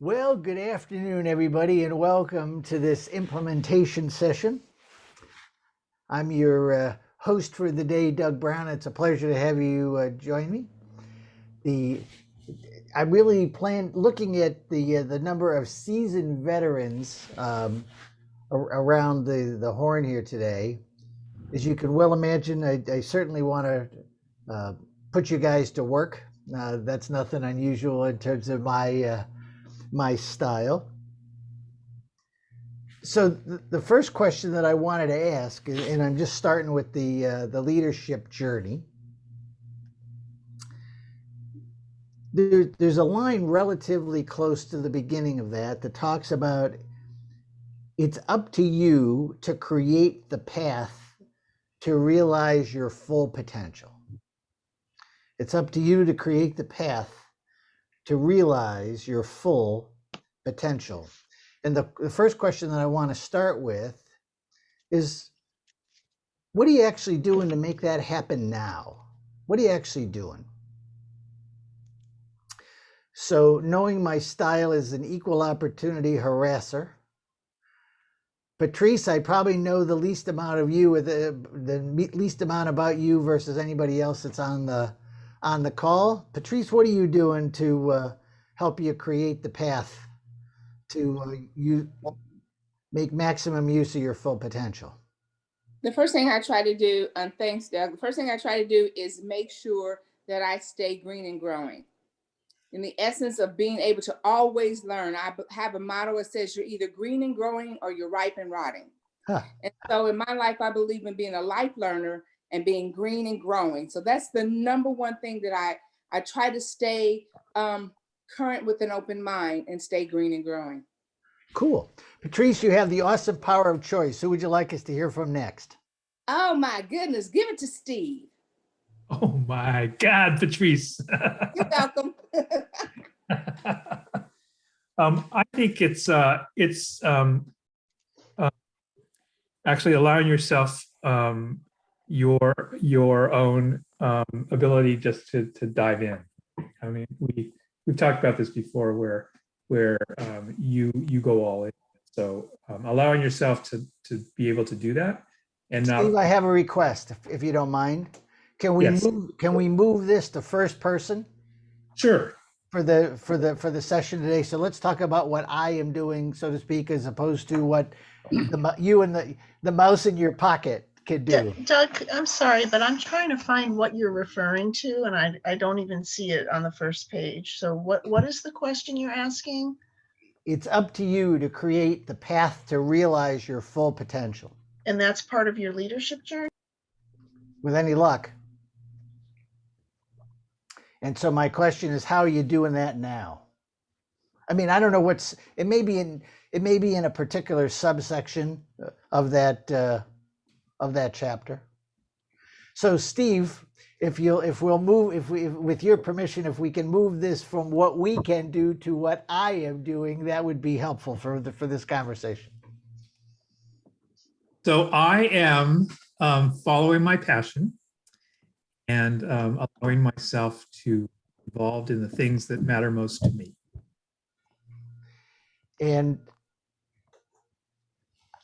Well, good afternoon, everybody, and welcome to this implementation session. I'm your host for the day, Doug Brown. It's a pleasure to have you join me. I really plan looking at the number of seasoned veterans around the horn here today. As you can well imagine, I certainly want to put you guys to work. That's nothing unusual in terms of my style. So the first question that I wanted to ask, and I'm just starting with the leadership journey. There's a line relatively close to the beginning of that talks about it's up to you to create the path to realize your full potential. It's up to you to create the path to realize your full potential. And the first question that I want to start with is, what are you actually doing to make that happen now? What are you actually doing? So, knowing my style is an equal opportunity harasser, Patrice, I probably know the least amount of you, with the least amount about you versus anybody else that's on the call. Patrice, what are you doing to help you create the path to you make maximum use of your full potential? The first thing I try to do, and thanks, Doug, the first thing I try to do is make sure that I stay green and growing. In the essence of being able to always learn, I have a motto that says you're either green and growing or you're ripe and rotting. Huh. And so in my life, I believe in being a life learner and being green and growing. So that's the number one thing that I try to stay current with an open mind and stay green and growing. Cool. Patrice, you have the awesome power of choice. Who would you like us to hear from next? Oh my goodness, give it to Steve. Oh my God, Patrice. You're welcome. I think it's actually allowing yourself your own ability just to dive in. I mean, we've talked about this before, where you go all in. So allowing yourself to be able to do that, and now Steve, I have a request, if you don't mind. Can we move this to first person? Sure. For the session today. So let's talk about what I am doing, so to speak, as opposed to what you and the mouse in your pocket could do. Doug, I'm sorry, but I'm trying to find what you're referring to, and I don't even see it on the first page. So what is the question you're asking? It's up to you to create the path to realize your full potential. And that's part of your leadership journey? With any luck. And so my question is, how are you doing that now? I mean, I don't know it may be in a particular subsection of that chapter. So Steve, with your permission, if we can move this from what we can do to what I am doing, that would be helpful for this conversation. So I am following my passion and allowing myself to be involved in the things that matter most to me. And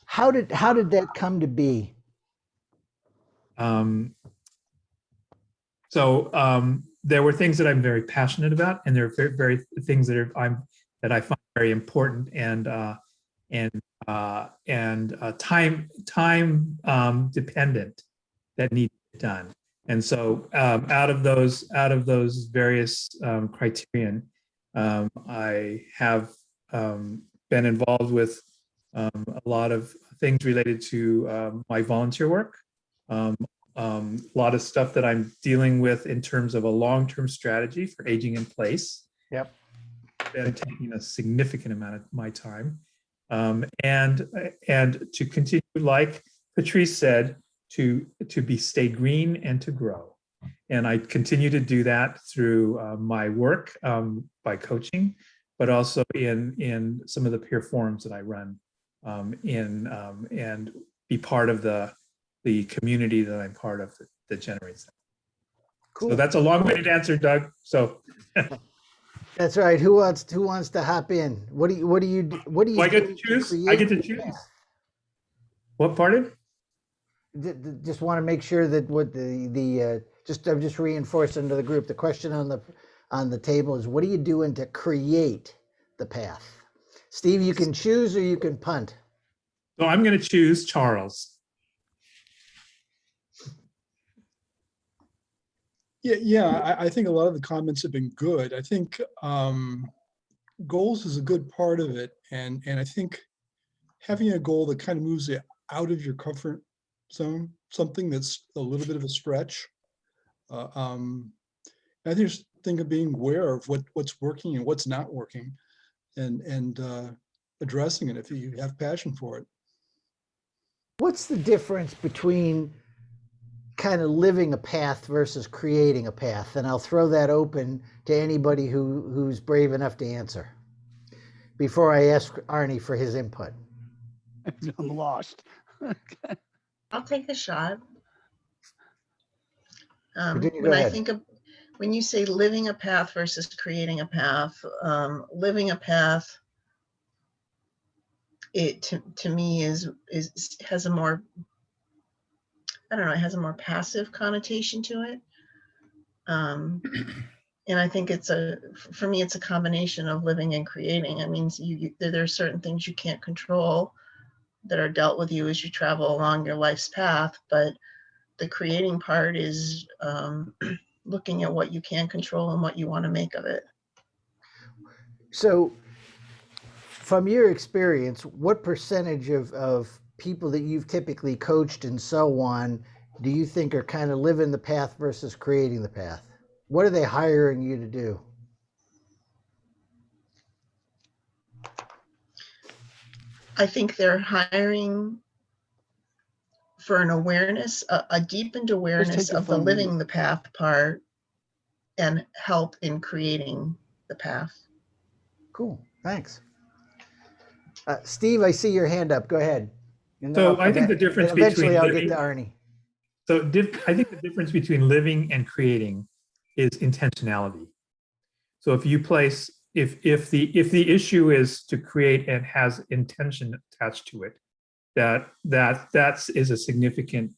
how did that come to be? There were things that I'm very passionate about, and there are very things that I find very important and time dependent that need to be done. And so out of those various criterion, I have been involved with a lot of things related to my volunteer work, a lot of stuff that I'm dealing with in terms of a long-term strategy for aging in place. Yep. Been taking a significant amount of my time. And to continue, like Patrice said, to stay green and to grow. And I continue to do that through my work by coaching, but also in some of the peer forums that I run and be part of the community that I'm part of that generates that. Cool. So that's a long-winded answer, Doug. So That's right. Who wants to hop in? What do you Do I get to do choose? I create get to the choose. path? What pardon? Just want to make sure that what I'm just reinforcing to the group. The question on the table is, what are you doing to create the path? Steve, you can choose or you can punt. So I'm going to choose Charles. Yeah, I think a lot of the comments have been good. I think goals is a good part of it. And I think having a goal that kind of moves you out of your comfort zone, something that's a little bit of a stretch. I just think of being aware of what's working and what's not working, and addressing it if you have passion for it. What's the difference between kind of living a path versus creating a path? And I'll throw that open to anybody who's brave enough to answer before I ask Arnie for his input. I'm lost. I'll take a shot. Virginia, When go I ahead. think of, when you say living a path versus creating a path, living a path, it to me has a more, I don't know, it has a more passive connotation to it. And I think for me, it's a combination of living and creating. I mean, there are certain things you can't control that are dealt with you as you travel along your life's path, but the creating part is looking at what you can control and what you want to make of it. So, from your experience, what percentage of people that you've typically coached and so on do you think are kind of living the path versus creating the path? What are they hiring you to do? I think they're hiring for an awareness, a deepened awareness your of the phone living mute. the path part and help in creating the path. Cool, thanks. Steve, I see your hand up. Go ahead. And then So I'll come I think back. the difference Eventually, between I'll get to living, Arnie. I think the difference between living and creating is intentionality. So if you place, if the issue is to create and has intention attached to it, that is a significant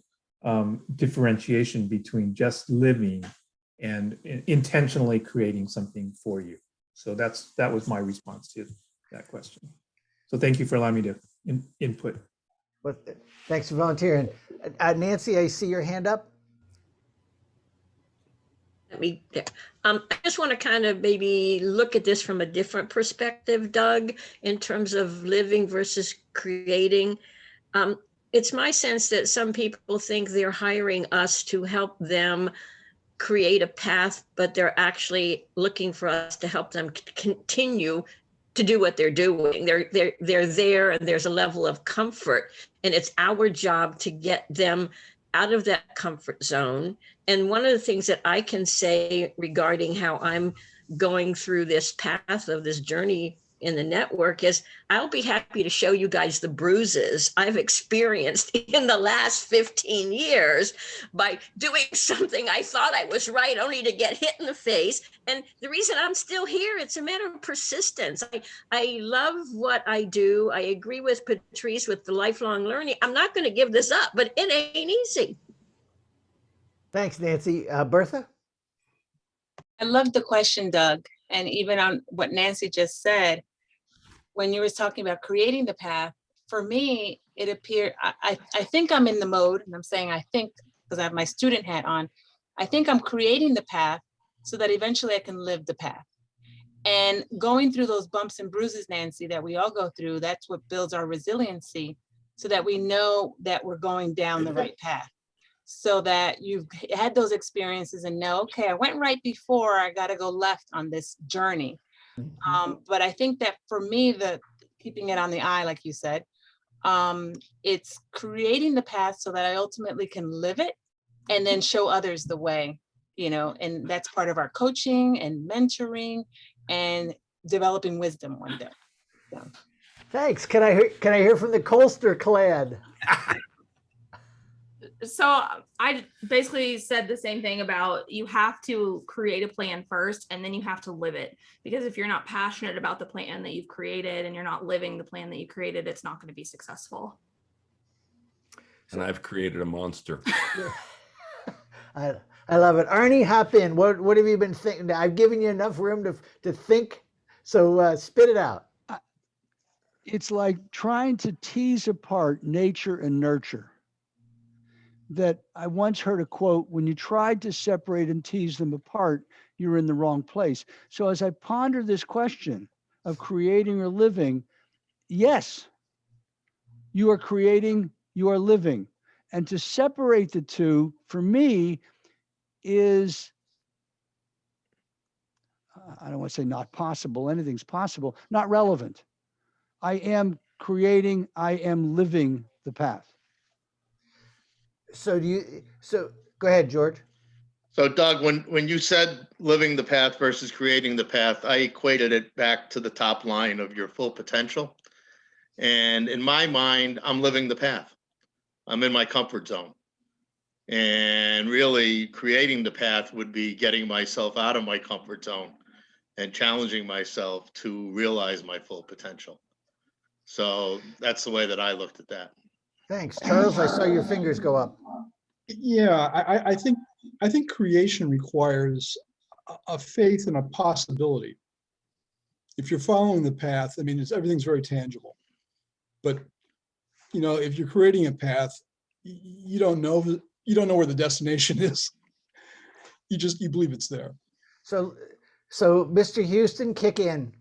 differentiation between just living and intentionally creating something for you. So that was my response to that question. So thank you for allowing me to input. Well, thanks for volunteering. Nancy, I see your hand up. I just want to kind of maybe look at this from a different perspective, Doug, in terms of living versus creating. It's my sense that some people think they're hiring us to help them create a path, but they're actually looking for us to help them continue to do what they're doing. They're there, and there's a level of comfort, and it's our job to get them out of that comfort zone. And one of the things that I can say regarding how I'm going through this path of this journey in the network is I'll be happy to show you guys the bruises I've experienced in the last 15 years by doing something I thought I was right, only to get hit in the face. And the reason I'm still here, it's a matter of persistence. I love what I do. I agree with Patrice with the lifelong learning. I'm not going to give this up, but it ain't easy. Thanks, Nancy. Bertha? I love the question, Doug. And even on what Nancy just said, when you were talking about creating the path, for me, it appeared, I think I'm in the mode, and I'm saying I think because I have my student hat on, I think I'm creating the path so that eventually I can live the path. And going through those bumps and bruises, Nancy, that we all go through, that's what builds our resiliency so that we know that we're going down the right path. So that you've had those experiences and know, okay, I went right before, I got to go left on this journey. But I think that for me, keeping it on the eye, like you said, it's creating the path so that I ultimately can live it and then show others the way, and that's part of our coaching and mentoring and developing wisdom one day. So. Thanks. Can I hear from the Colster Clad? So I basically said the same thing about you have to create a plan first and then you have to live it. Because if you're not passionate about the plan that you've created and you're not living the plan that you created, it's not going to be successful. And I've created a monster. I love it. Arnie, hop in. What have you been thinking? I've given you enough room to think, so spit it out. It's like trying to tease apart nature and nurture. That I once heard a quote, when you tried to separate and tease them apart, you're in the wrong place. So as I ponder this question of creating or living, yes, you are creating, you are living. And to separate the two, for me, is, I don't want to say not possible, anything's possible, not relevant. I am creating, I am living the path. So go ahead, George. So Doug, when you said living the path versus creating the path, I equated it back to the top line of your full potential. And in my mind, I'm living the path. I'm in my comfort zone. And really creating the path would be getting myself out of my comfort zone and challenging myself to realize my full potential. So that's the way that I looked at that. Thanks. Charles, I saw your fingers go up. Yeah, I think creation requires a faith and a possibility. If you're following the path, I mean, everything's very tangible. But if you're creating a path, you don't know where the destination is. You believe it's there. So Mr. Houston, kick in.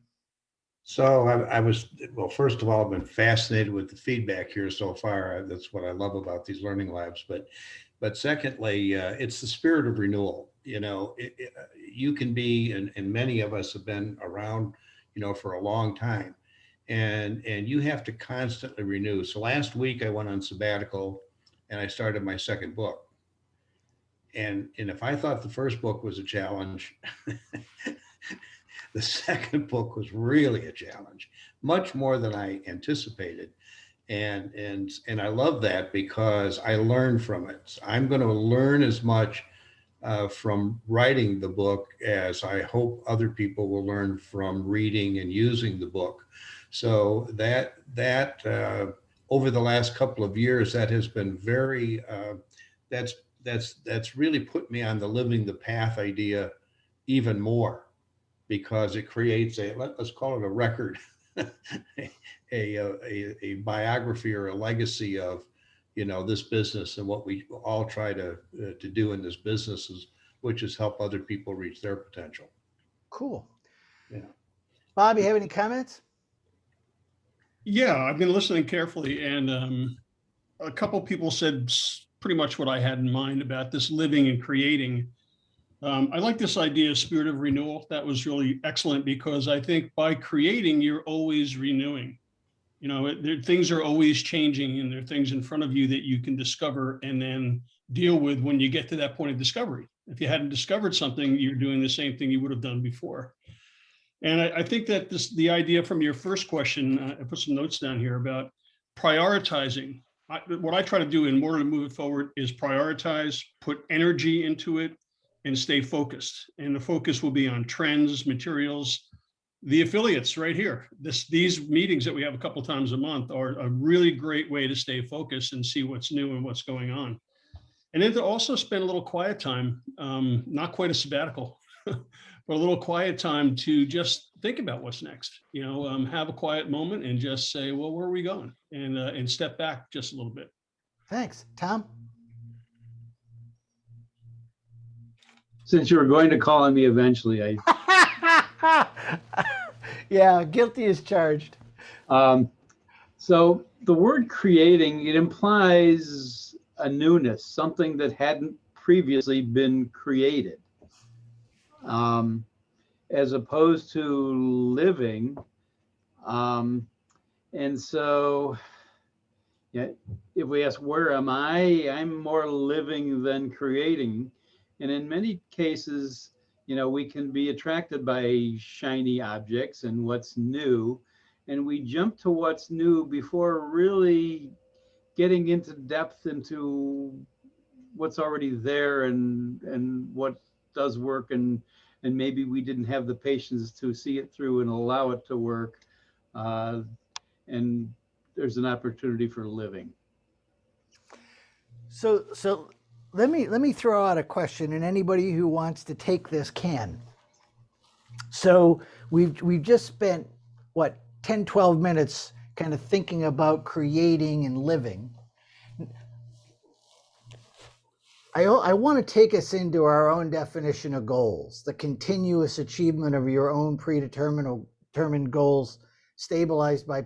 So I was, well, first of all, I've been fascinated with the feedback here so far. That's what I love about these learning labs. But secondly, it's the spirit of renewal. You can be, and many of us have been around, for a long time, and you have to constantly renew. So last week I went on sabbatical and I started my second book. And if I thought the first book was a challenge, the second book was really a challenge, much more than I anticipated. And I love that because I learned from it. So I'm going to learn as much from writing the book as I hope other people will learn from reading and using the book. So that over the last couple of years, that has been very, that's really put me on the living the path idea even more, because it creates let's call it a record, a biography or a legacy of, this business and what we all try to do in this business, which is help other people reach their potential. Cool. Yeah. Bob, you have any comments? Yeah, I've been listening carefully, and a couple people said pretty much what I had in mind about this living and creating. I like this idea of spirit of renewal. That was really excellent, because I think by creating, you're always renewing. Things are always changing, and there are things in front of you that you can discover and then deal with when you get to that point of discovery. If you hadn't discovered something, you're doing the same thing you would have done before. And I think that the idea from your first question, I put some notes down here about prioritizing. What I try to do in order to move it forward is prioritize, put energy into it, and stay focused. And the focus will be on trends, materials. The affiliates right here. These meetings that we have a couple times a month are a really great way to stay focused and see what's new and what's going on. And then to also spend a little quiet time, not quite a sabbatical, but a little quiet time to just think about what's next. Have a quiet moment and just say, well, where are we going? And step back just a little bit. Thanks. Tom? Since you were going to call on me eventually, Yeah, guilty as charged. So the word creating, it implies a newness, something that hadn't previously been created, as opposed to living. And so, yeah, if we ask, where am I? I'm more living than creating. And in many cases, we can be attracted by shiny objects and what's new, and we jump to what's new before really getting into depth into what's already there and what does work, and maybe we didn't have the patience to see it through and allow it to work. And there's an opportunity for living. So let me throw out a question, and anybody who wants to take this can. So we've just spent what 10, 12 minutes kind of thinking about creating and living. I want to take us into our own definition of goals, the continuous achievement of your own predetermined goals, stabilized by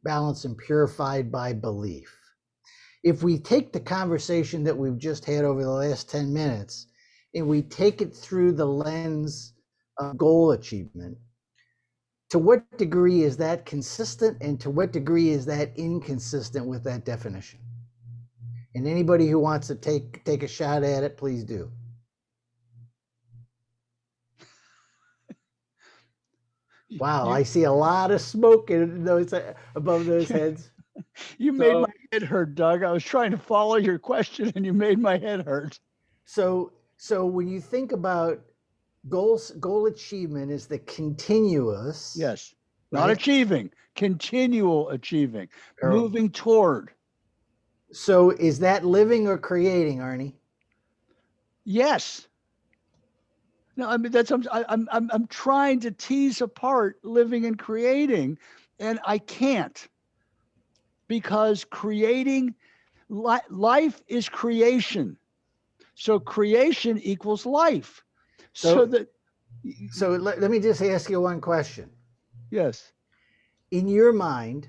balance and purified by belief. If we take the conversation that we've just had over the last 10 minutes and we take it through the lens of goal achievement, to what degree is that consistent, and to what degree is that inconsistent with that definition? And anybody who wants to take a shot at it, please do. Wow, I see a lot of smoke in those above those heads. You made my head hurt, Doug. I was trying to follow your question and you made my head hurt. So when you think about goal achievement is the continuous. Yes. Not achieving, continual achieving, moving toward. So is that living or creating, Arnie? Yes. No, I mean I'm trying to tease apart living and creating, and I can't, because creating life is creation. So creation equals life. So let me just ask you one question. Yes. In your mind,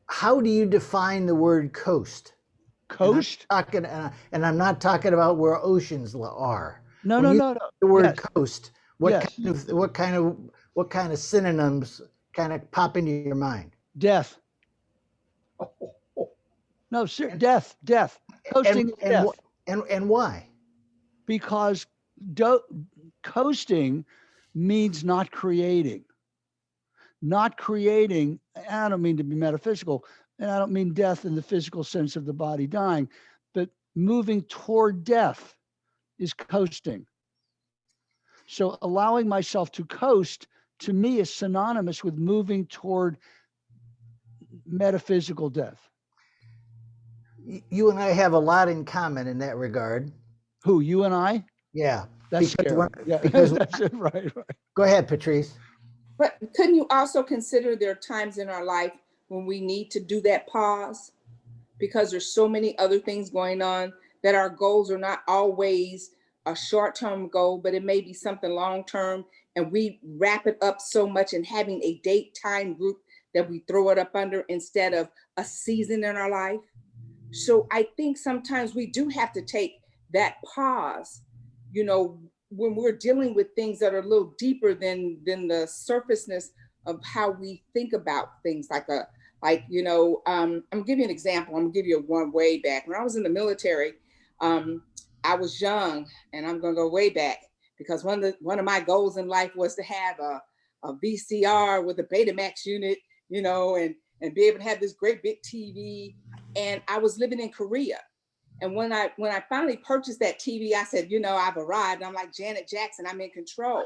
how do you define the word coast? Coast? And I'm not talking about where oceans are. No. The word coast. What kind of synonyms kind of pop into your mind? Death. No, death. Coasting is death. And why? Because coasting means not creating. Not creating, I don't mean to be metaphysical, and I don't mean death in the physical sense of the body dying, but moving toward death is coasting. So allowing myself to coast, to me, is synonymous with moving toward metaphysical death. You and I have a lot in common in that regard. Who, you and I? Yeah. That's scary. Because that's it, right. Go ahead, Patrice. But couldn't you also consider there are times in our life when we need to do that pause? Because there's so many other things going on, that our goals are not always a short-term goal, but it may be something long-term, and we wrap it up so much in having a date time group that we throw it up under instead of a season in our life. So I think sometimes we do have to take that pause, when we're dealing with things that are a little deeper than the surfaceness of how we think about things. I'm gonna give you an example. I'm gonna give you one way back. When I was in the military, I was young, and I'm gonna go way back, because one of my goals in life was to have a VCR with a Betamax unit, and be able to have this great big TV. And I was living in Korea. And when I finally purchased that TV, I said, I've arrived. I'm like Janet Jackson, I'm in control.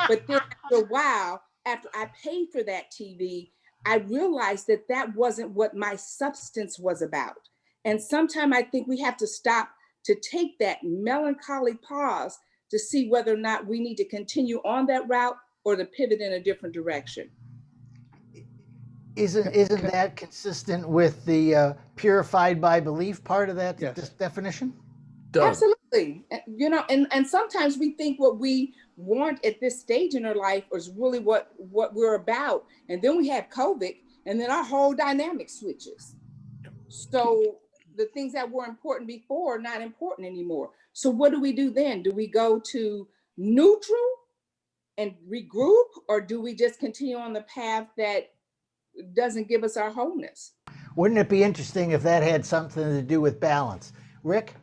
But then after a while, after I paid for that TV, I realized that wasn't what my substance was about. And sometimes I think we have to stop to take that melancholy pause to see whether or not we need to continue on that route or to pivot in a different direction. Isn't that consistent with the purified by belief part of that definition? Absolutely. And sometimes we think what we want at this stage in our life is really what we're about. And then we have COVID, and then our whole dynamic switches. So the things that were important before are not important anymore. So what do we do then? Do we go to neutral and regroup, or do we just continue on the path that doesn't give us our wholeness? Wouldn't it be interesting if that had something to do with balance? Rick?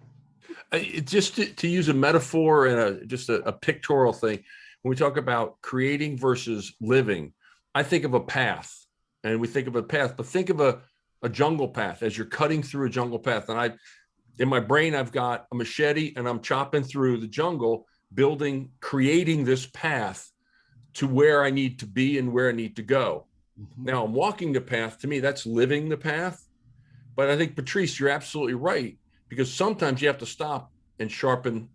Just to use a metaphor and just a pictorial thing, when we talk about creating versus living, I think of a path, and we think of a path, but think of a a jungle path, as you're cutting through a jungle path. And in my brain, I've got a machete and I'm chopping through the jungle, creating this path to where I need to be and where I need to go. Now I'm walking the path. To me, that's living the path. But I think, Patrice, you're absolutely right, because sometimes you have to stop and sharpen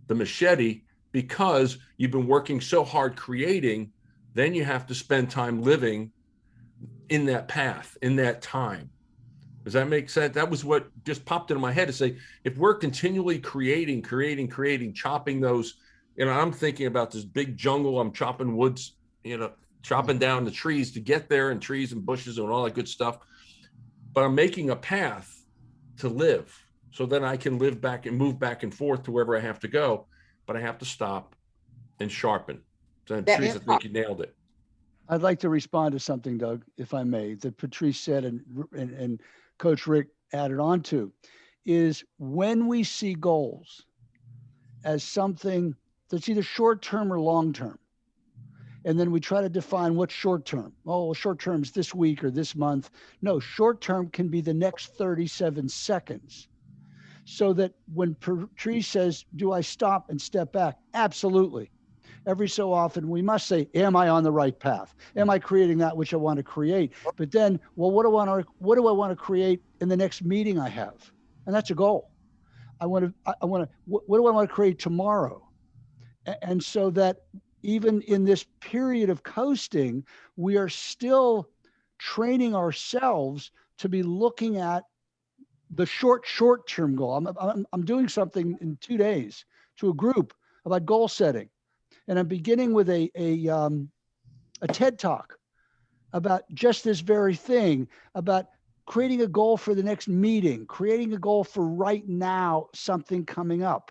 the machete because you've been working so hard creating. Then you have to spend time living in that path, in that time. Does that make sense? That was what just popped into my head to say, if we're continually creating, chopping those, I'm thinking about this big jungle, I'm chopping woods, chopping down the trees to get there, and trees and bushes and all that good stuff. But I'm making a path to live, so then I can live back and move back and forth to wherever I have to go. But I have to stop and sharpen. So, Patrice, I think you nailed it. I'd like to respond to something, Doug, if I may, that Patrice said and Coach Rick added on to, is when we see goals as something that's either short-term or long-term, and then we try to define what's short-term. Oh, well, short-term is this week or this month. No, short-term can be the next 37 seconds. So that when Patrice says, do I stop and step back? Absolutely. Every so often we must say, am I on the right path? Am I creating that which I want to create? But then, well, what do I want to create in the next meeting I have? And that's a goal. what do I want to create tomorrow? And so that even in this period of coasting, we are still training ourselves to be looking at the short-term goal. I'm doing something in 2 days to a group about goal setting. And I'm beginning with a TED Talk about just this very thing, about creating a goal for the next meeting, creating a goal for right now, something coming up.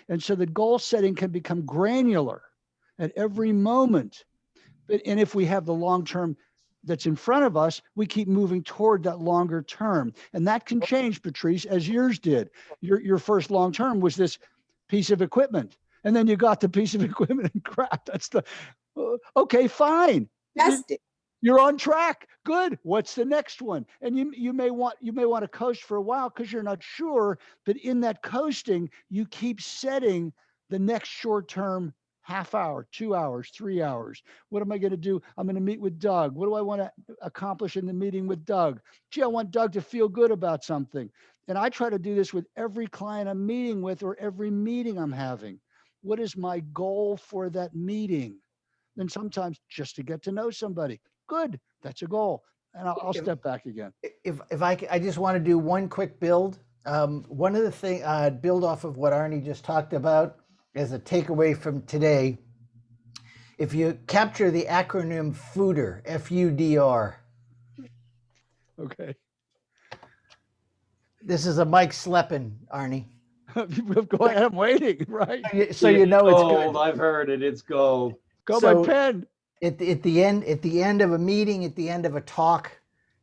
And so the goal setting can become granular at every moment. And if we have the long-term that's in front of us, we keep moving toward that longer term. And that can change, Patrice, as yours did. Your first long-term was this piece of equipment. And then you got the piece of equipment and crap. That's okay, fine. You're on track. Good. What's the next one? And you may want to coast for a while because you're not sure. But in that coasting, you keep setting the next short-term half hour, 2 hours, 3 hours. What am I going to do? I'm going to meet with Doug. What do I want to accomplish in the meeting with Doug? Gee, I want Doug to feel good about something. And I try to do this with every client I'm meeting with or every meeting I'm having. What is my goal for that meeting? Then sometimes just to get to know somebody. Good, that's a goal. And I'll step back again. If I just want to do one quick build. One of the things, build off of what Arnie just talked about as a takeaway from today. If you capture the acronym FUDR, F-U-D-R. Okay. This is a Mike Sleppin, Arnie. Go ahead, I'm waiting, right? So you know it's gold. good. I've heard it. It's gold. Go my pen. At the end of a meeting, at the end of a talk,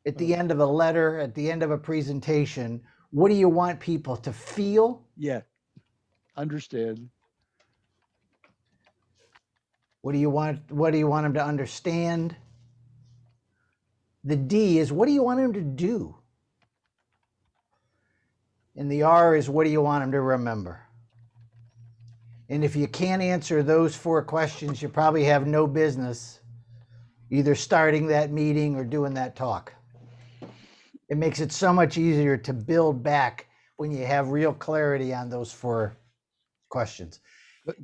at the end of a letter, at the end of a presentation, what do you want people to feel? Yeah, understand. What do you want them to understand? The D is, what do you want them to do? And the R is, what do you want them to remember? And if you can't answer those 4 questions, you probably have no business either starting that meeting or doing that talk. It makes it so much easier to build back when you have real clarity on those 4 questions.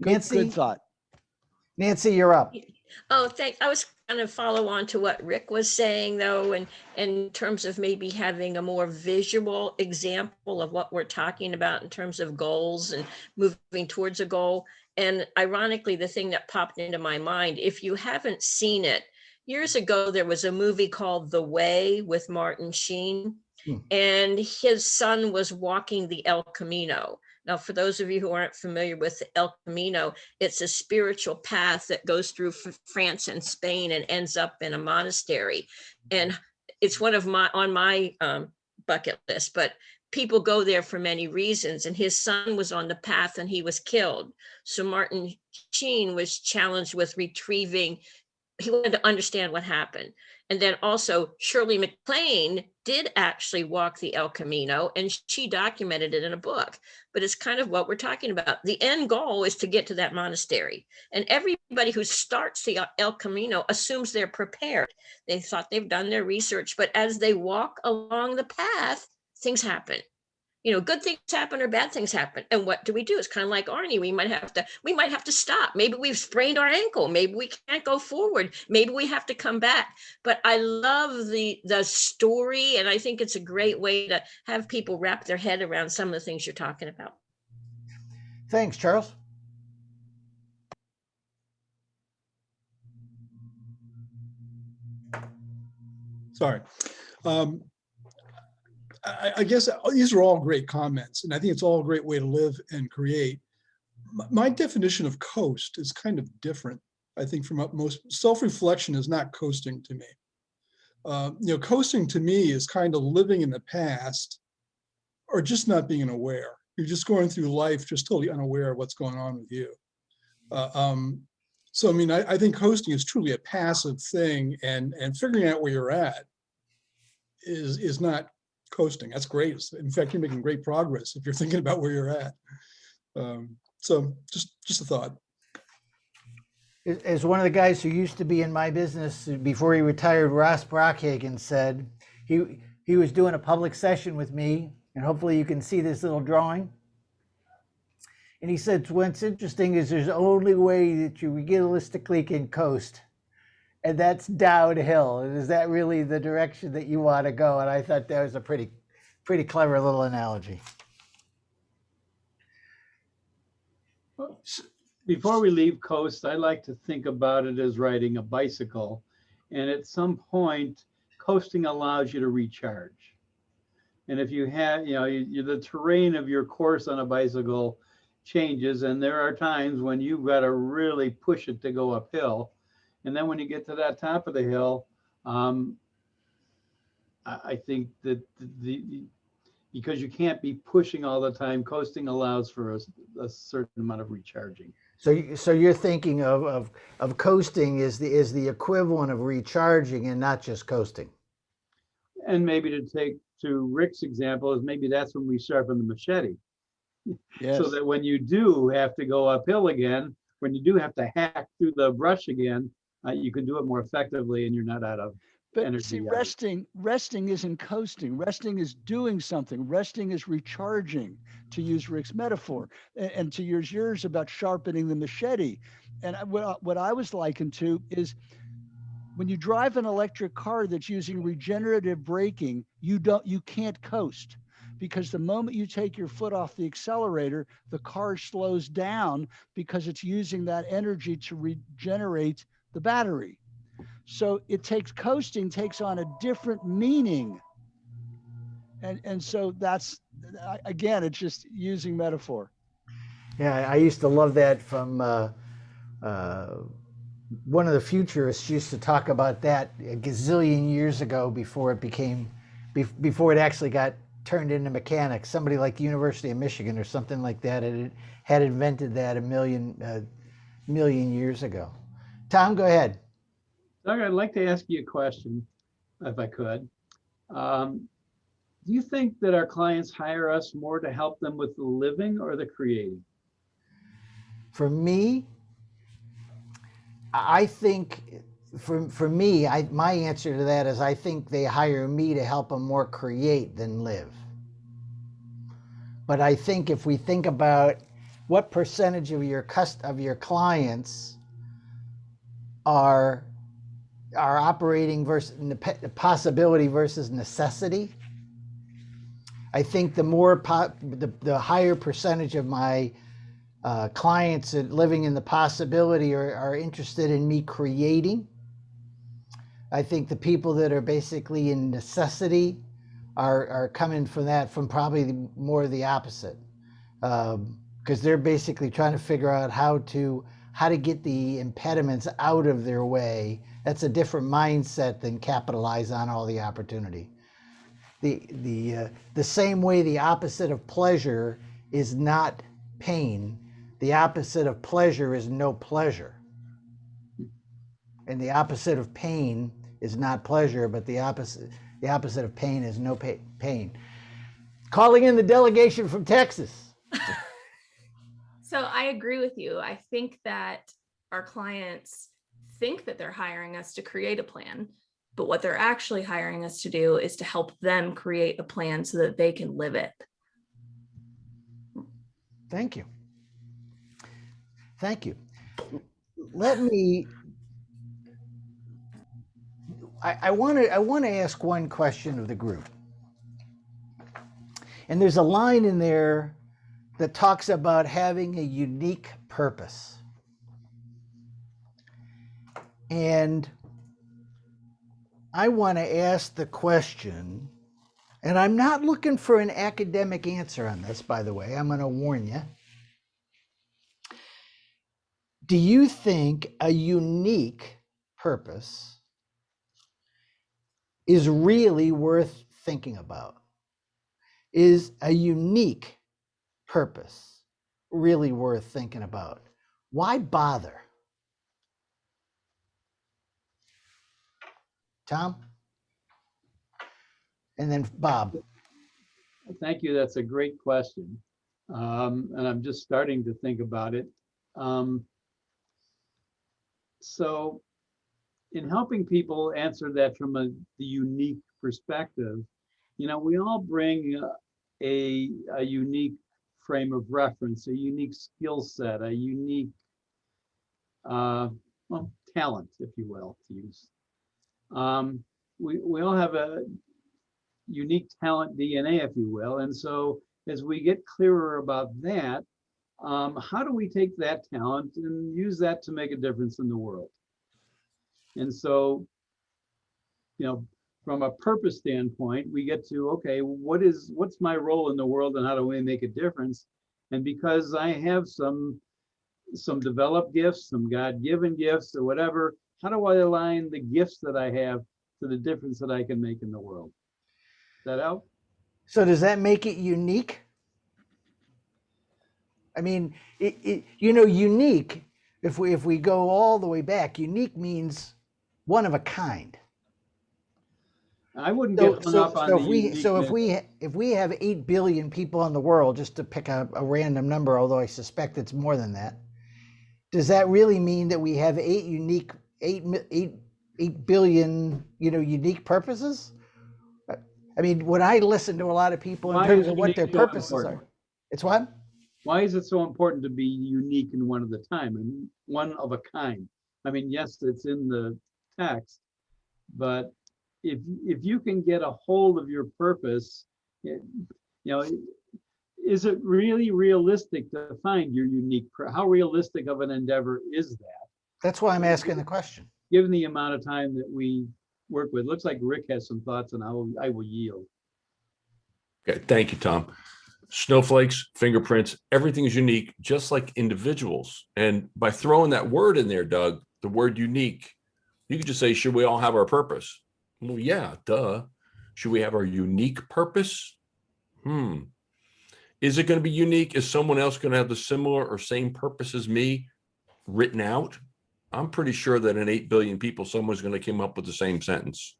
Nancy, good thought. Nancy, you're up. Oh, I was going to follow on to what Rick was saying, though, and in terms of maybe having a more visual example of what we're talking about in terms of goals and moving towards a goal. And ironically, the thing that popped into my mind, if you haven't seen it, years ago, there was a movie called The Way with Martin Sheen, and his son was walking the El Camino. Now, for those of you who aren't familiar with El Camino, it's a spiritual path that goes through France and Spain and ends up in a monastery. And it's one of my bucket list, but people go there for many reasons. And his son was on the path and he was killed. So Martin Sheen was challenged with retrieving he wanted to understand what happened. And then also Shirley MacLaine did actually walk the El Camino, and she documented it in a book. But it's kind of what we're talking about. The end goal is to get to that monastery. And everybody who starts the El Camino assumes they're prepared. They thought they've done their research, but as they walk along the path, things happen. You know, good things happen or bad things happen. And what do? It's kind of like Arnie. We might have to stop. Maybe we've sprained our ankle. Maybe we can't go forward. Maybe we have to come back. But I love the story, and I think it's a great way to have people wrap their head around some of the things you're talking about. Thanks, Charles. Sorry. I guess these are all great comments, and I think it's all a great way to live and create. My definition of coast is kind of different. I think from most self-reflection is not coasting to me. Coasting to me is kind of living in the past or just not being aware. You're just going through life just totally unaware of what's going on with you. So, I mean, I think coasting is truly a passive thing, and figuring out where you're at is not coasting. That's great. In fact, you're making great progress if you're thinking about where you're at. So just a thought. As one of the guys who used to be in my business before he retired, Ross Brockhagen, said, he was doing a public session with me, and hopefully you can see this little drawing. And he said, what's interesting is there's only way that you realistically can coast, and that's downhill. And is that really the direction that you want to go? And I thought that was a pretty clever little analogy. Before we leave coast, I like to think about it as riding a bicycle. And at some point, coasting allows you to recharge. And if you have, the terrain of your course on a bicycle changes, and there are times when you've got to really push it to go uphill. And then when you get to that top of the hill, I think that because you can't be pushing all the time, coasting allows for a certain amount of recharging. So you're thinking of coasting is the equivalent of recharging and not just coasting. And maybe to take to Rick's example is maybe that's when we sharpen the machete. Yes. So that when you do have to go uphill again, when you do have to hack through the brush again, you can do it more effectively and you're not out of energy. But see, resting isn't coasting. Resting is doing something. Resting is recharging, to use Rick's metaphor, and to use yours about sharpening the machete. And what I was likened to is when you drive an electric car that's using regenerative braking, you can't coast, because the moment you take your foot off the accelerator, the car slows down because it's using that energy to regenerate the battery. So coasting takes on a different meaning. And so that's, again, it's just using metaphor. Yeah, I used to love that from one of the futurists used to talk about that a gazillion years ago before it actually got turned into mechanics. Somebody like the University of Michigan or something like that had invented that a million years ago. Tom, go ahead. Doug, I'd like to ask you a question, if I could. Do you think that our clients hire us more to help them with the living or the creating? For me, I think, for me, my answer to that is I think they hire me to help them more create than live. But I think if we think about what percentage of your clients are operating versus possibility versus necessity, I think the higher percentage of my clients that living in the possibility are interested in me creating. I think the people that are basically in necessity are coming from probably more the opposite, because they're basically trying to figure out how to get the impediments out of their way. That's a different mindset than capitalize on all the opportunity. The same way the opposite of pleasure is not pain, the opposite of pleasure is no pleasure. And the opposite of pain is not pleasure, but the opposite of pain is no pain. Calling in the delegation from Texas. So I agree with you. I think that our clients think that they're hiring us to create a plan, but what they're actually hiring us to do is to help them create a plan so that they can live it. Thank you. Thank you. Let me, I want to ask one question of the group. And there's a line in there that talks about having a unique purpose. And I want to ask the question, and I'm not looking for an academic answer on this, by the way, I'm going to warn you. Do you think a unique purpose is really worth thinking about? Is a unique purpose really worth thinking about? Why bother? Tom? And then Bob. Thank you. That's a great question. And I'm just starting to think about it. So in helping people answer that from the unique perspective, you know, we all bring a unique frame of reference, a unique skill set, a unique well, talent, if you will, to use. We all have a unique talent DNA, if you will. And so as we get clearer about that, how do we take that talent and use that to make a difference in the world? And so, you know, from a purpose standpoint, we get to, okay, what's my role in the world and how do we make a difference? And because I have some developed gifts, some God-given gifts or whatever, how do I align the gifts that I have to the difference that I can make in the world? Does that help? So does that make it unique? I mean, you know, unique, if we go all the way back, unique means one of a kind. I wouldn't get hung up on the uniqueness. So if we have 8 billion people in the world, just to pick a random number, although I suspect it's more than that, does that really mean that we have 8 billion, you know, unique purposes? I mean, when I listen to a lot of people in terms of what their purposes are, it's what? Why is it so important to be unique and one at a time and one of a kind? I mean, yes, it's in the text, but if you can get a hold of your purpose, you know, is it really realistic to find your unique? How realistic of an endeavor is that? That's why I'm asking the question. Given the amount of time that we work with, looks like Rick has some thoughts, and I will yield. Okay, thank you, Tom. Snowflakes, fingerprints, everything is unique, just like individuals. And by throwing that word in there, Doug, the word unique, you could just say, should we all have our purpose? Well, yeah, duh. Should we have our unique purpose? Is it going to be unique? Is someone else going to have the similar or same purpose as me written out? I'm pretty sure that in 8 billion people, someone's going to come up with the same sentence.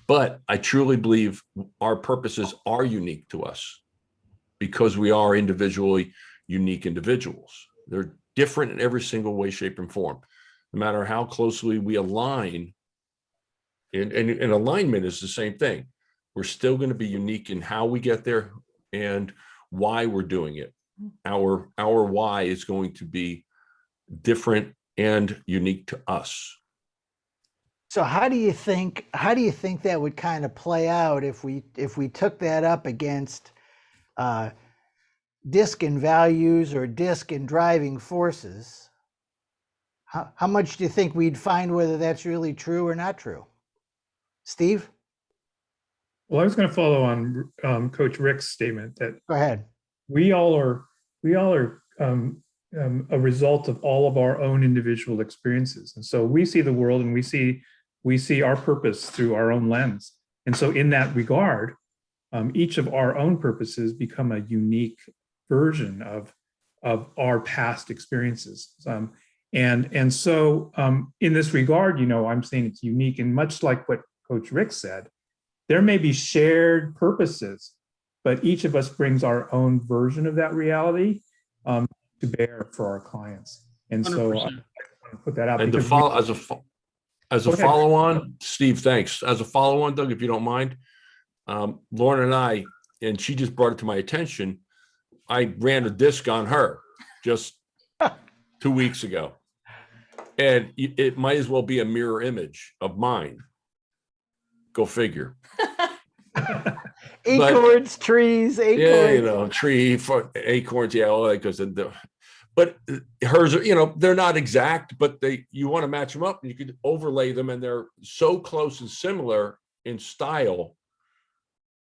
But I truly believe our purposes are unique to us because we are individually unique individuals. They're different in every single way, shape, and form. No matter how closely we align, and alignment is the same thing. We're still going to be unique in how we get there and why we're doing it. Our why is going to be different and unique to us. So how do you think that would kind of play out if we took that up against DISC and values or DISC and driving forces? How much do you think we'd find whether that's really true or not true? Steve? Well, I was going to follow on Coach Rick's statement that Go ahead. we all are a result of all of our own individual experiences, and so we see the world and we see our purpose through our own lens. And so, in that regard, each of our own purposes become a unique version of our past experiences. And so in this regard, I'm saying it's unique, and much like what Coach Rick said, there may be shared purposes, but each of us brings our own version of that reality to bear for our clients. And so I 100%. want to put that out. And to because follow as a Go ahead. follow on, Steve, thanks. As a follow on, Doug, if you don't mind, Lauren and I, and she just brought it to my attention, I ran a disc on her just 2 weeks ago. And it might as well be a mirror image of mine. Go figure. Acorns, trees, acorns. Yeah, tree for acorns, yeah, all that goes into. But hers are, they're not exact, but you want to match them up, and you could overlay them, and they're so close and similar in style.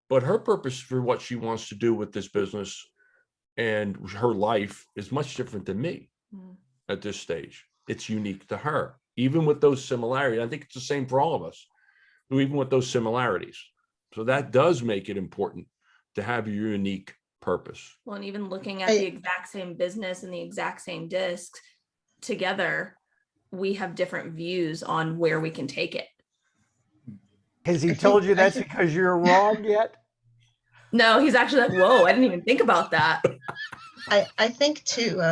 But her purpose for what she wants to do with this business and her life is much different than me at this stage. It's unique to her, even with those similarities. I think it's the same for all of us, even with those similarities. So that does make it important to have your unique purpose. Well, and even looking at the exact same business and the exact same discs together, we have different views on where we can take it. Has he told you that's because you're wrong yet? No, he's actually like, whoa, I didn't even think about that. I think too,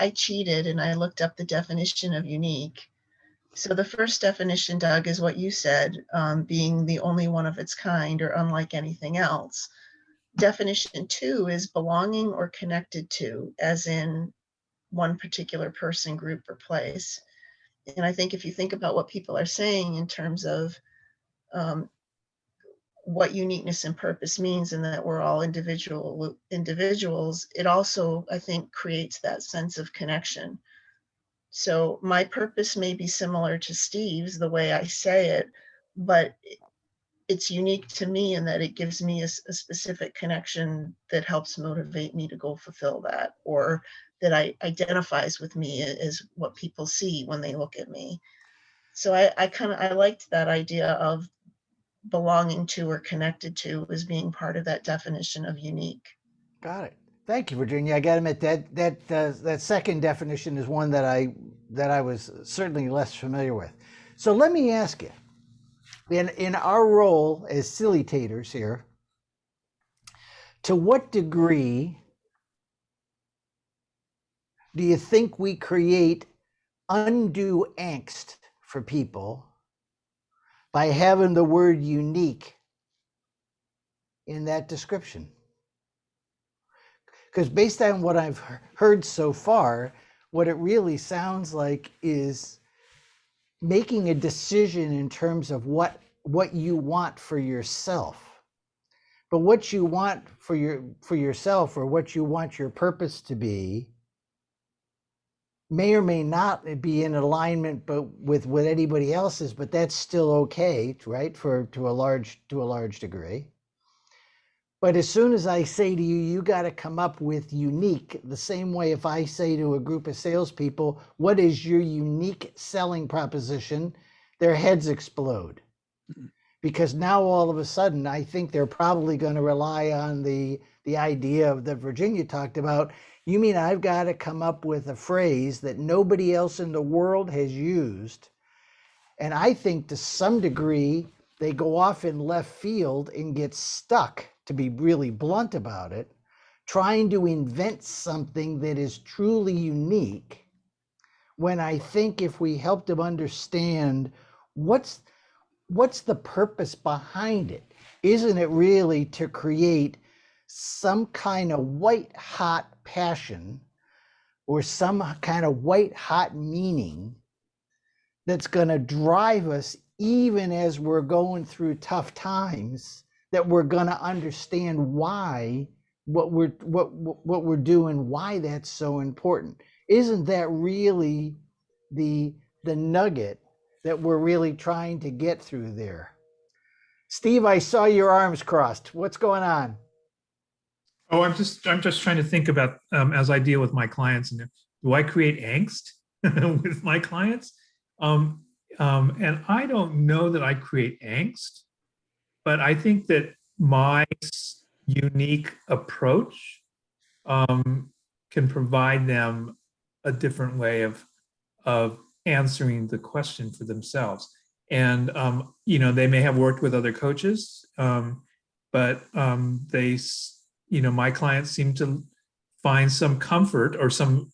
I cheated and I looked up the definition of unique. So the first definition, Doug, is what you said, being the only one of its kind or unlike anything else. Definition 2 is belonging or connected to, as in one particular person, group, or place. And I think if you think about what people are saying in terms of what uniqueness and purpose means, and that we're all individuals, it also, I think, creates that sense of connection. So my purpose may be similar to Steve's, the way I say it, but it's unique to me in that it gives me a specific connection that helps motivate me to go fulfill that, or that identifies with me as what people see when they look at me. So I liked that idea of belonging to or connected to as being part of that definition of unique. Got it. Thank you, Virginia. I got to admit that second definition is one that I was certainly less familiar with. So let me ask you, in our role as facilitators here, to what degree do you think we create undue angst for people by having the word unique in that description? Because based on what I've heard so far, what it really sounds like is making a decision in terms of what you want for yourself. But what you want for yourself, or what you want your purpose to be, may or may not be in alignment with what anybody else is, but that's still okay, right? To a large degree. But as soon as I say to you, you got to come up with unique, the same way if I say to a group of salespeople, what is your unique selling proposition? Their heads explode. Because now all of a sudden, I think they're probably going to rely on the idea of that Virginia talked about. You mean I've got to come up with a phrase that nobody else in the world has used? And I think to some degree, they go off in left field and get stuck, to be really blunt about it, trying to invent something that is truly unique, when I think if we help them understand what's the purpose behind it, isn't it really to create some kind of white hot passion or some kind of white hot meaning that's going to drive us even as we're going through tough times, that we're going to understand why what we're doing, why that's so important. Isn't that really the nugget that we're really trying to get through there? Steve, I saw your arms crossed. What's going on? Oh, I'm just trying to think about as I deal with my clients, and do I create angst with my clients? And I don't know that I create angst, but I think that my unique approach can provide them a different way of of answering the question for themselves. And, you know, they may have worked with other coaches, but my clients seem to find some comfort or some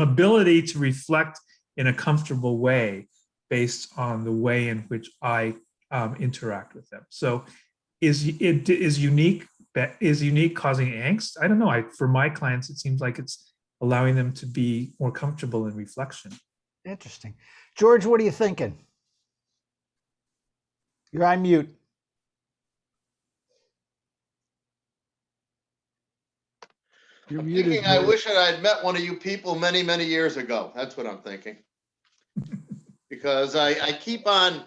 ability to reflect in a comfortable way based on the way in which I interact with them. So is unique causing angst? I don't know. For my clients, it seems like it's allowing them to be more comfortable in reflection. Interesting. George, what are you thinking? You're on mute. You're I'm muted. thinking, I George. wish that I'd met one of you people many, many years ago. That's what I'm thinking. Because I keep on,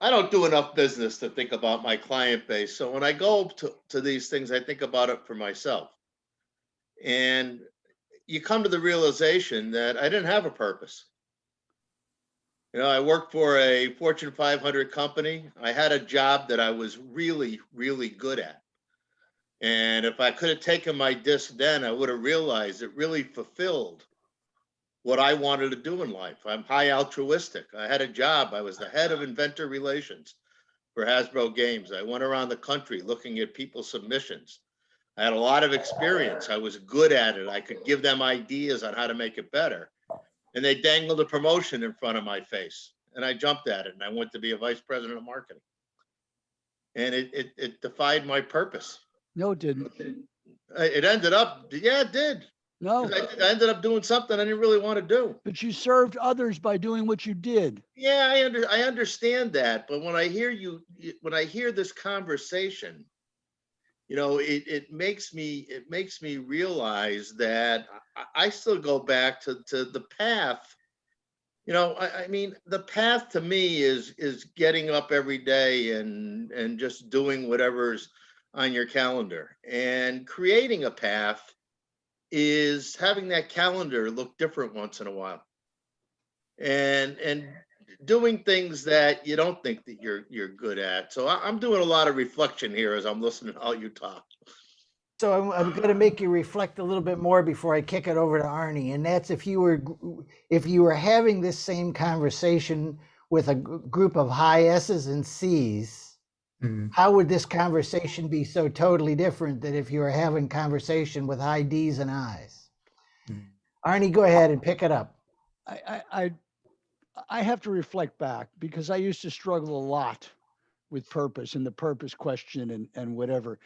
I don't do enough business to think about my client base. So when I go to these things, I think about it for myself. And you come to the realization that I didn't have a purpose. You know, I worked for a Fortune 500 company. I had a job that I was really, really good at. And if I could have taken my disc then, I would have realized it really fulfilled what I wanted to do in life. I'm high altruistic. I had a job. I was the head of inventor relations for Hasbro Games. I went around the country looking at people's submissions. I had a lot of experience. I was good at it. I could give them ideas on how to make it better. And they dangled a promotion in front of my face. And I jumped at it and I went to be a vice president of marketing. And it defied my purpose. No, it didn't. It ended up, yeah, it did. No. I ended up doing something I didn't really want to do. But you served others by doing what you did. Yeah, I understand that. But when I hear this conversation, you know, it makes me realize that I still go back to the path. You know, I mean, the path to me is getting up every day and just doing whatever's on your calendar. And creating a path is having that calendar look different once in a while. And doing things that you don't think that you're good at. So I'm doing a lot of reflection here as I'm listening to all you talk. So I'm going to make you reflect a little bit more before I kick it over to Arnie. And that's if you were having this same conversation with a group of high S's and C's, how would this conversation be so totally different than if you were having conversation with high D's and I's? Arnie, go ahead and pick it up. I have to reflect back because I used to struggle a lot with purpose and the purpose question and whatever.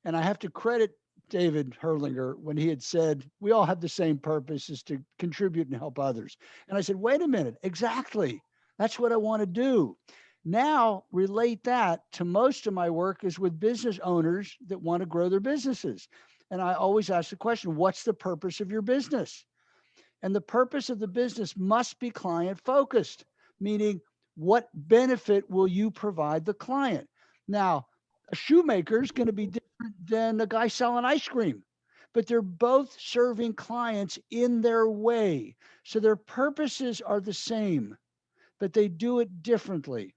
And I have to credit David Herlinger when he had said, we all have the same purpose, is to contribute and help others. And I said, wait a minute, exactly. That's what I want to do. Now relate that to most of my work is with business owners that want to grow their businesses. And I always ask the question, what's the purpose of your business? And the purpose of the business must be client focused, meaning what benefit will you provide the client? Now, a shoemaker is going to be different than a guy selling ice cream, but they're both serving clients in their way. So their purposes are the same, but they do it differently.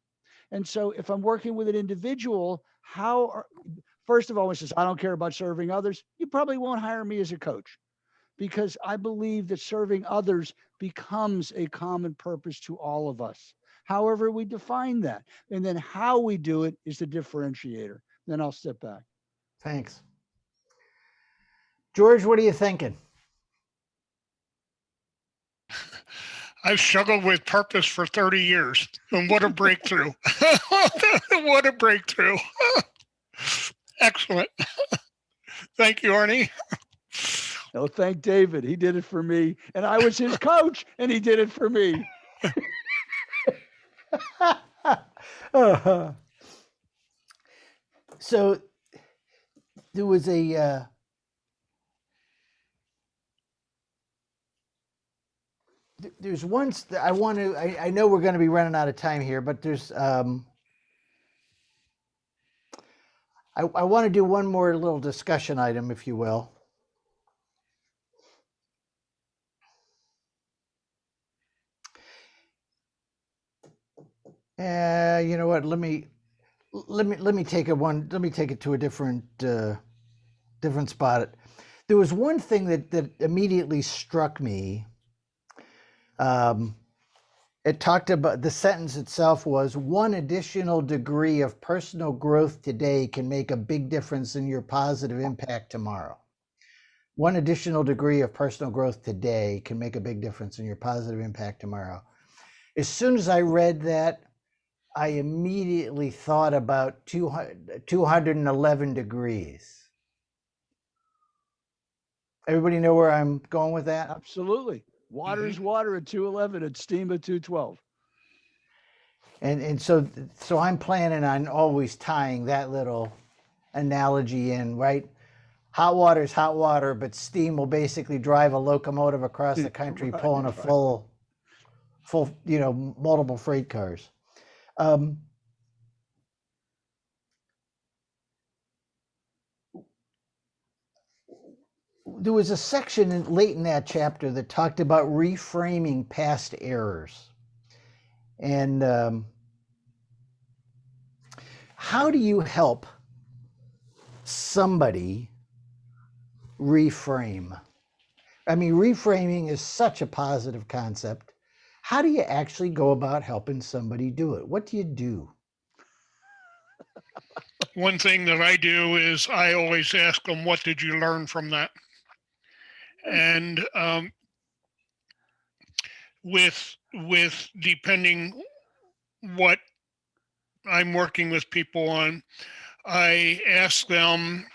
And so if I'm working with an individual, first of all, he says, I don't care about serving others, you probably won't hire me as a coach, because I believe that serving others becomes a common purpose to all of us, however we define that. And then how we do it is the differentiator. Then I'll step back. Thanks. George, what are you thinking? I've struggled with purpose for 30 years. And what a breakthrough. What a breakthrough. Excellent. Thank you, Arnie. No, thank David. He did it for me. And I was his coach and he did it for me. So there was a there's one I know we're going to be running out of time here, but there's I want to do one more little discussion item, if you will. You know what? Let me take it to a different spot. There was one thing that immediately struck me It talked about, the sentence itself was, one additional degree of personal growth today can make a big difference in your positive impact tomorrow. One additional degree of personal growth today can make a big difference in your positive impact tomorrow. As soon as I read that, I immediately thought about 211 degrees. Everybody know where I'm going with that? Absolutely. Water is water at 211 and steam at 212. And so I'm planning on always tying that little analogy in, right? Hot water is hot water, but steam will basically drive a locomotive across the country pulling a full, multiple freight cars. There was a section late in that chapter that talked about reframing past errors. And how do you help somebody reframe? I mean, reframing is such a positive concept. How do you actually go about helping somebody do it? What do you do? One thing that I do is I always ask them, what did you learn from that? And with depending what I'm working with people on, I ask them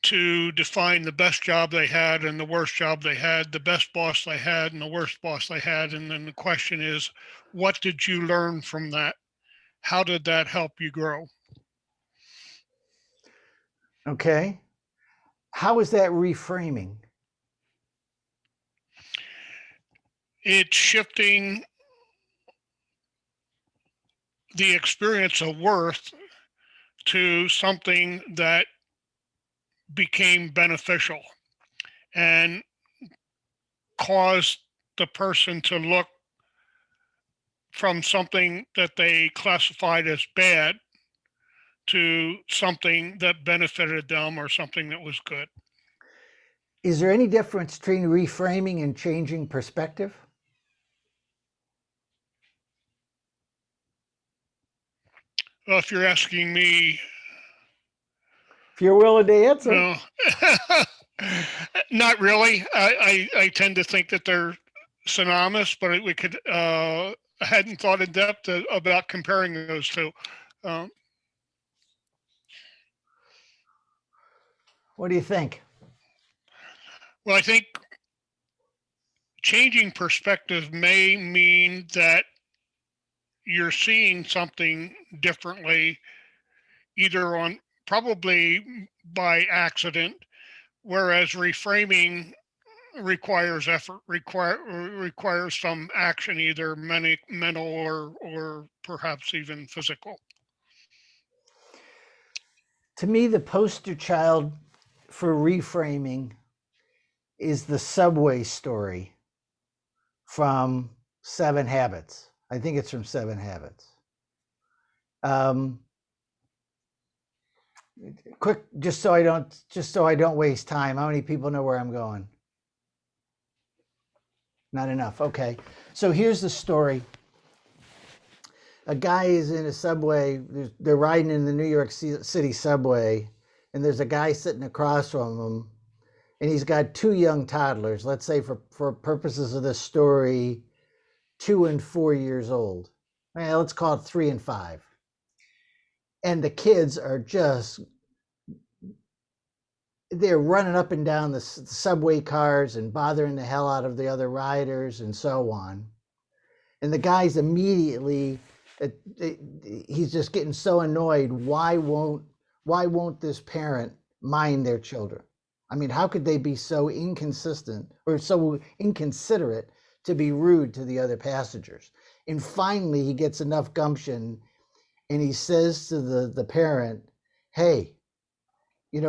to define the best job they had and the worst job they had, the best boss they had and the worst boss they had. And then the question is, what did you learn from that? How did that help you grow? Okay. How is that reframing? It's shifting the experience of worth to something that became beneficial and caused the person to look from something that they classified as bad to something that benefited them or something that was good. Is there any difference between reframing and changing perspective? Well, if you're asking me, If you're willing to answer. no, not really. I tend to think that they're synonymous, but we could, I hadn't thought in depth about comparing those two. What do you think? Well, I think changing perspective may mean that you're seeing something differently, either on probably by accident, whereas reframing requires effort, requires some action, either mental or perhaps even physical. To me, the poster child for reframing is the subway story from 7 Habits. I think it's from 7 Habits. Quick, just so I don't waste time. How many people know where I'm going? Not enough. Okay. So here's the story. A guy is in a subway. They're riding in the New York City subway, and there's a guy sitting across from him, and he's got 2 young toddlers. Let's say for purposes of this story, 2 and 4 years old. Well, let's call it 3 and 5. And the kids are they're running up and down the subway cars and bothering the hell out of the other riders and so on. And the guy's immediately, he's just getting so annoyed. Why won't this parent mind their children? I mean, how could they be so inconsistent or so inconsiderate to be rude to the other passengers? And finally, he gets enough gumption and he says to the parent, hey,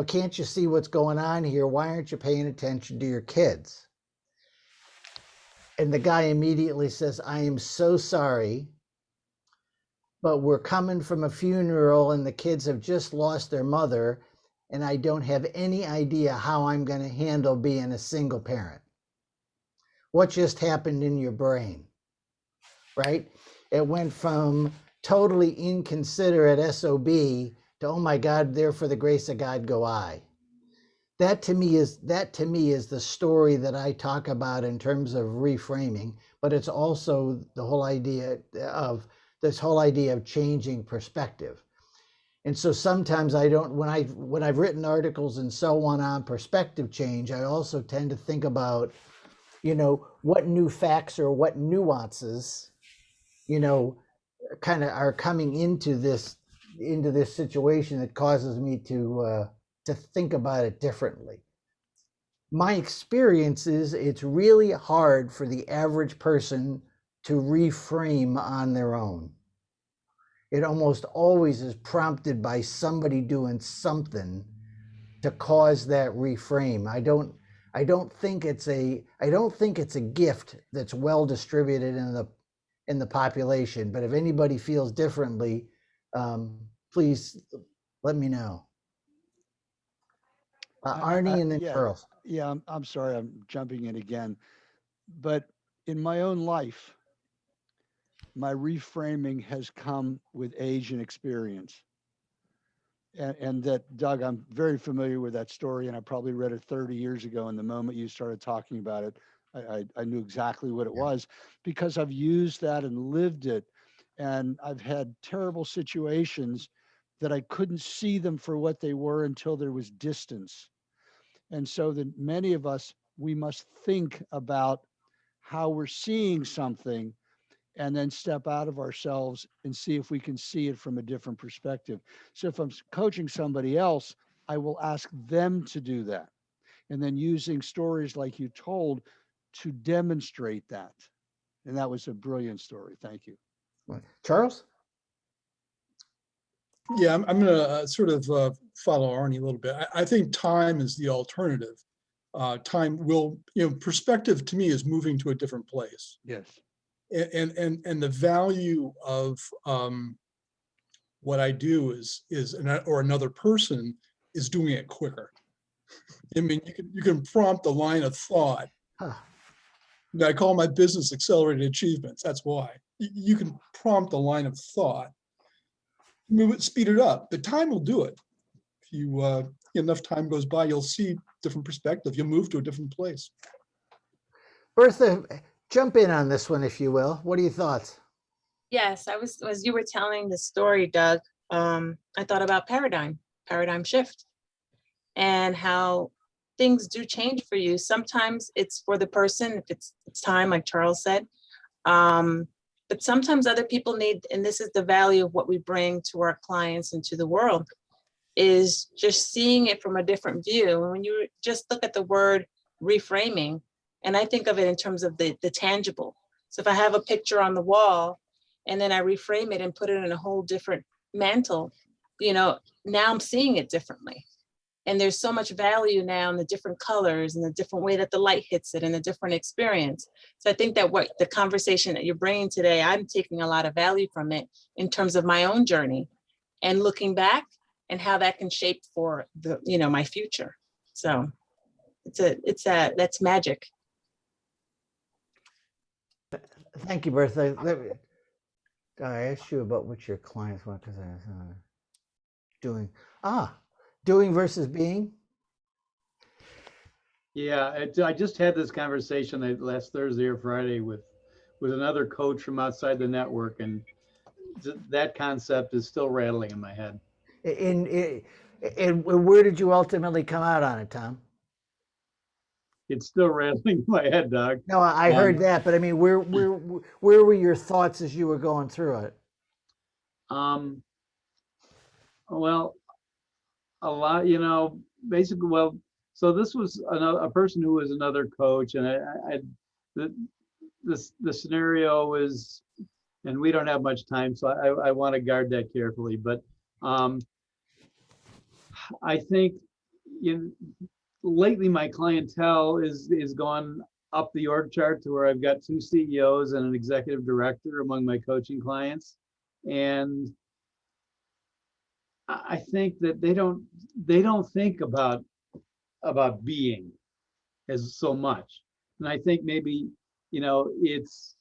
can't you see what's going on here? Why aren't you paying attention to your kids? And the guy immediately says, I am so sorry, but we're coming from a funeral and the kids have just lost their mother, and I don't have any idea how I'm going to handle being a single parent. What just happened in your brain? right? It went from totally inconsiderate SOB to, oh my God, there for the grace of God go I. That to me is the story that I talk about in terms of reframing, but it's also the whole idea of changing perspective. And so sometimes I don't, when I've written articles and so on perspective change, I also tend to think about, what new facts or what nuances, kind of are coming into this situation that causes me to think about it differently. My experience is it's really hard for the average person to reframe on their own. It almost always is prompted by somebody doing something to cause that reframe. I don't think it's a gift that's well distributed in the population. But if anybody feels differently, please let me know. Arnie and then yeah, Charles. Yeah, I'm sorry, I'm jumping in again. But in my own life, my reframing has come with age and experience. And that, Doug, I'm very familiar with that story, and I probably read it 30 years ago. And the moment you started talking about it, I knew exactly what it was, because I've used that and lived it. And I've had terrible situations that I couldn't see them for what they were until there was distance. And so that many of us, we must think about how we're seeing something and then step out of ourselves and see if we can see it from a different perspective. So if I'm coaching somebody else, I will ask them to do that. And then using stories like you told to demonstrate that. And that was a brilliant story. Thank you. Charles? Yeah, I'm going to sort of follow Arnie a little bit. I think time is the alternative. Time will, perspective to me is moving to a different place. Yes. And the value of what I do is or another person is doing it quicker. I mean, you can prompt a line of thought. Huh. I call my business accelerated achievements. That's why you can prompt a line of thought, move it, speed it up. The time will do it. If you enough time goes by, you'll see different perspective. You'll move to a different place. Bertha, jump in on this one, if you will. What are your thoughts? Yes, as you were telling the story, Doug, I thought about paradigm shift, and how things do change for you. Sometimes it's for the person, if it's time, like Charles said. But sometimes other people need, and this is the value of what we bring to our clients and to the world, is just seeing it from a different view. And when you just look at the word reframing, and I think of it in terms of the tangible. So if I have a picture on the wall and then I reframe it and put it in a whole different mantle, now I'm seeing it differently. And there's so much value now in the different colors and the different way that the light hits it and the different experience. So I think that what the conversation that you're bringing today, I'm taking a lot of value from it in terms of my own journey and looking back and how that can shape for the, my future. So that's magic. Thank you, Bertha. I asked you about what your clients want because I was doing versus being. Yeah, I just had this conversation last Thursday or Friday with another coach from outside the network, and that concept is still rattling in my head. And where did you ultimately come out on it, Tom? It's still rattling in my head, Doug. No, I heard that, but I mean, where were your thoughts as you were going through it? Well, a lot, basically, so this was a person who was another coach, and the scenario was, and we don't have much time, so I want to guard that carefully, but I think lately my clientele is gone up the org chart to where I've got 2 CEOs and an executive director among my coaching clients. And I think that they don't think about being as so much. And I think maybe, it's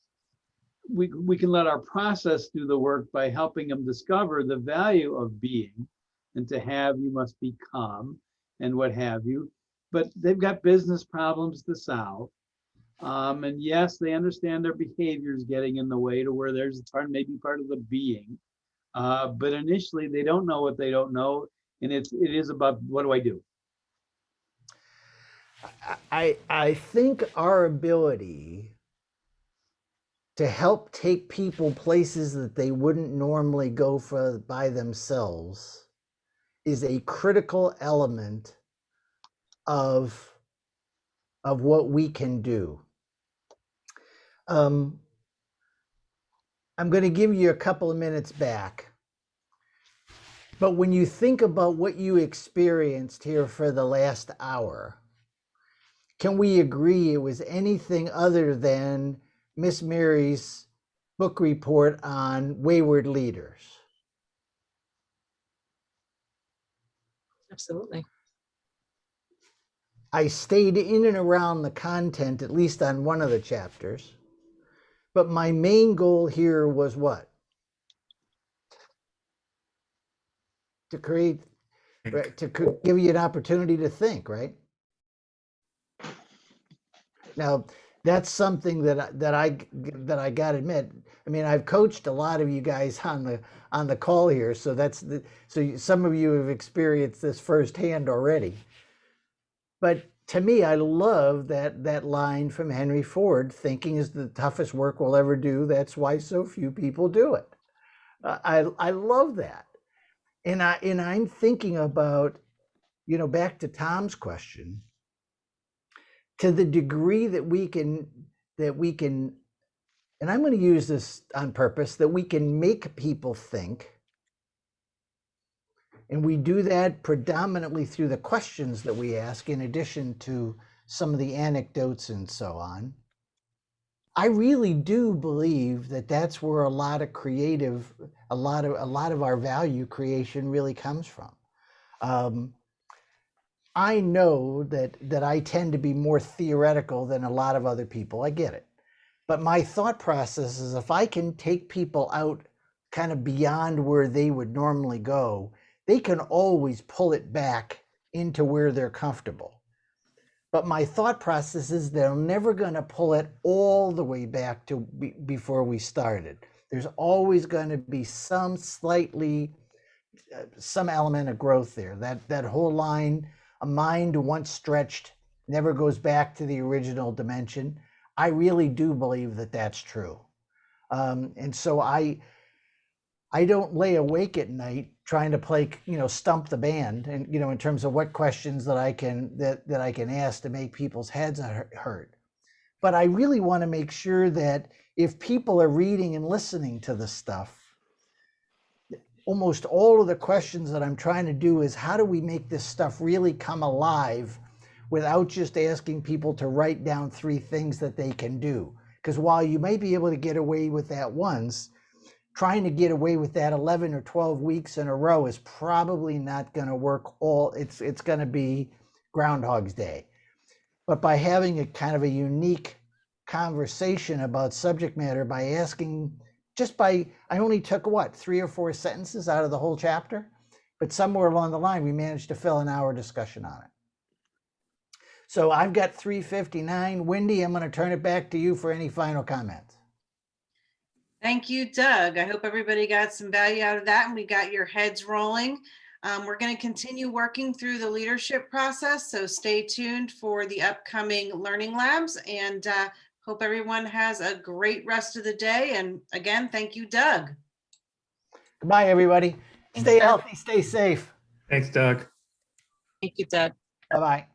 we can let our process do the work by helping them discover the value of being, and to have, you must become, and what have you. But they've got business problems to solve. And yes, they understand their behaviors getting in the way to where there's maybe part of the being. But initially they don't know what they don't know. And it is about, what do I do? I think our ability to help take people places that they wouldn't normally go for by themselves is a critical element of what we can do. I'm going to give you a couple of minutes back. But when you think about what you experienced here for the last hour, can we agree it was anything other than Miss Mary's book report on wayward leaders? Absolutely. I stayed in and around the content, at least on one of the chapters. But my main goal here was what? To create, to give you an opportunity to think, right? Now, that's something that I got to admit. I mean, I've coached a lot of you guys on the call here, so some of you have experienced this firsthand already. But to me, I love that line from Henry Ford: "Thinking is the toughest work we'll ever do. That's why so few people do it." I love that, and I'm thinking about, back to Tom's question, to the degree that we can, and I'm going to use this on purpose, that we can make people think. And we do that predominantly through the questions that we ask, in addition to some of the anecdotes and so on. I really do believe that that's where a lot of our value creation really comes from. I know that I tend to be more theoretical than a lot of other people. I get it. But my thought process is, if I can take people out kind of beyond where they would normally go, they can always pull it back into where they're comfortable. But my thought process is they're never going to pull it all the way back to before we started. There's always going to be some element of growth there. That whole line, a mind once stretched never goes back to the original dimension. I really do believe that that's true. And so I don't lay awake at night trying to play, stump the band, and, in terms of what questions that I can ask to make people's heads hurt. But I really want to make sure that if people are reading and listening to the stuff, almost all of the questions that I'm trying to do is, how do we make this stuff really come alive without just asking people to write down 3 things that they can do? Because while you may be able to get away with that once, trying to get away with that 11 or 12 weeks in a row is probably not going to work. It's going to be Groundhog's Day. But by having a kind of a unique conversation about subject matter, by asking, I only took 3 or 4 sentences out of the whole chapter, but somewhere along the line, we managed to fill an hour discussion on it. So I've got 3:59. Wendy, I'm going to turn it back to you for any final comments. Thank you, Doug. I hope everybody got some value out of that and we got your heads rolling. We're going to continue working through the leadership process, so stay tuned for the upcoming learning labs, and hope everyone has a great rest of the day. And again, thank you, Doug. Goodbye, everybody. Thanks, Stay Doug. healthy, stay safe. Thanks, Doug. Thank you, Doug. Bye-bye.